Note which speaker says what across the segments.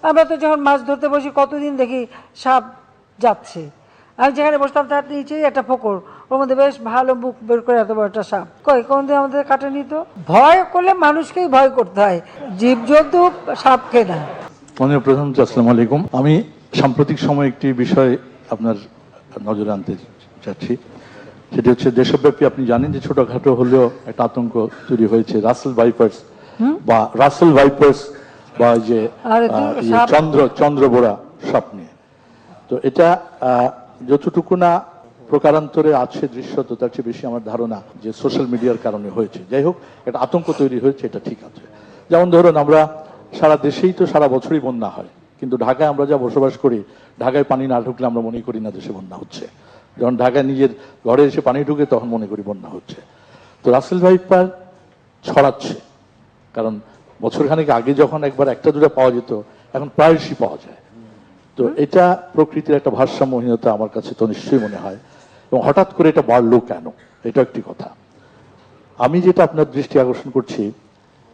Speaker 1: আমরা তো যখন মাছ ধরতে বসি কতদিন দেখি সাপ যাচ্ছে। আমি যেখানে বসতাম তার নিচেই একটা পুকুর, ওর মধ্যে বেশ ভালো মুখ বের করে এত বড় একটা সাপ, কোনদিন আমাদের কাটেনি তো। ভয় করলে মানুষকেই ভয় করতে হয়, জীবজন্তু সাপকে না।
Speaker 2: মাননীয় প্রধানমন্ত্রী, আসসালামু আলাইকুম। আমি সাম্প্রতিক সময় একটি বিষয় আপনার নজরে আনতে চাচ্ছি, সেটি হচ্ছে দেশব্যাপী আপনি জানেন যে ছোটখাটো হলেও একটা আতঙ্ক তৈরি হয়েছে রাসেল ভাইপার্স বা যে চন্দ্রবোরা সাপ নিয়ে। তো এটা যতটুকু না প্রকারান্তরে আছে দৃশ্যত, তার চেয়ে বেশি আমার ধারণা যে সোশ্যাল মিডিয়ার কারণে হয়েছে। যাই হোক, একটা আতঙ্ক তৈরি হয়েছে, এটা ঠিক আছে। যেমন ধরুন, আমরা সারা দেশেই তো সারা বছরই বন্যা হয়, কিন্তু ঢাকায় আমরা যা বসবাস করি, ঢাকায় পানি না ঢুকলে আমরা মনে করি না দেশে বন্যা হচ্ছে। যখন ঢাকায় নিজের ঘরে এসে পানি ঢুকে তখন মনে করি বন্যা হচ্ছে। তো রাসেল ভাইপার ছড়াচ্ছে, কারণ বছরখানেক আগে যখন একবার একটা দুটো পাওয়া যেত, এখন প্রায়শই পাওয়া যায়। তো এটা প্রকৃতির একটা ভারসাম্যহীনতা আমার কাছে তো নিশ্চয়ই মনে হয়। এবং হঠাৎ করে এটা বাড়লো কেন, এটা একটি কথা। আমি যেটা আপনার দৃষ্টি আকর্ষণ করছি,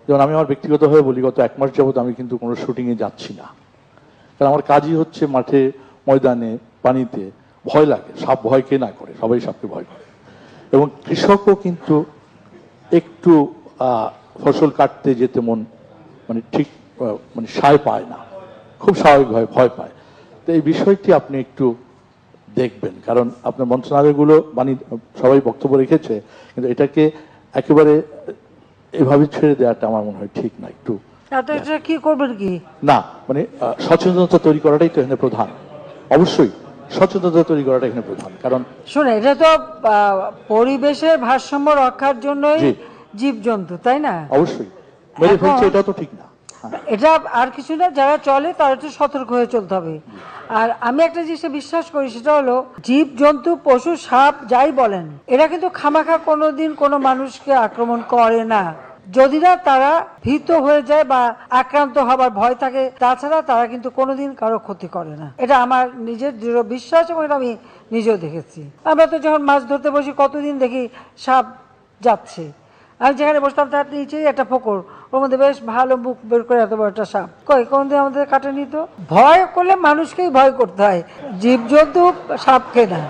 Speaker 2: যেমন আমি আমার ব্যক্তিগতভাবে বলি, গত 1 মাস যাবত আমি কিন্তু কোনো শুটিংয়ে যাচ্ছি না, কারণ আমার কাজই হচ্ছে মাঠে, ময়দানে, পানিতে। ভয় লাগে, সাপ ভয় কে না করে, সবাই সাপকে ভয় করে। এবং কৃষকও কিন্তু একটু ফসল কাটতে যেতে ঠিক সায় পায় না, খুব স্বাভাবিকভাবে ভয় পায়। তো এই বিষয়টি আপনি একটু দেখবেন, কারণ আপনার মন্ত্রণালয়গুলো সবাই বক্তব্য রেখেছে, কিন্তু এটাকে একেবারে এভাবে ছেড়ে দেওয়াটা আমার মনে হয় ঠিক না। একটু
Speaker 1: কি করবেন কি
Speaker 2: না, সচেতনতা তৈরি করাটাই তো এখানে প্রধান। অবশ্যই সচেতনতা তৈরি করাটা এখানে প্রধান, কারণ
Speaker 1: শুনে এটা তো পরিবেশের ভারসাম্য রক্ষার জন্যই জীবজন্তু, তাই না?
Speaker 2: অবশ্যই মেরে ফেলছে, এটা তো ঠিক না।
Speaker 1: এটা আর কিছু না, যারা চলে তারা একটু সতর্ক হয়ে চলতে হবে। আর আমি একটা জিনিস বিশ্বাস করি, সেটা হলো জীব জন্তু, পশু, সাপ যাই বলেন, এরা কিন্তু খামাখা কোনোদিন কোনো মানুষকে আক্রমণ করে না, যদি না তারা ভীত হয়ে যায় বা আক্রান্ত হবার ভয় থাকে। তাছাড়া তারা কিন্তু কোনোদিন কারো ক্ষতি করে না, এটা আমার নিজের দৃঢ় বিশ্বাস, এবং এটা আমি নিজেও দেখেছি। আমরা তো যখন মাছ ধরতে বসি কতদিন দেখি সাপ যাচ্ছে। আমি যেখানে বসতাম তার নিচেই একটা পুকুর, ওর মধ্যে বেশ ভালো মুখ বের করে এত বড় একটা সাপ, কোনদিন আমাদের কাটেনি তো। ভয় করলে মানুষকেই ভয় করতে হয়, জীবজন্তু সাপকে না।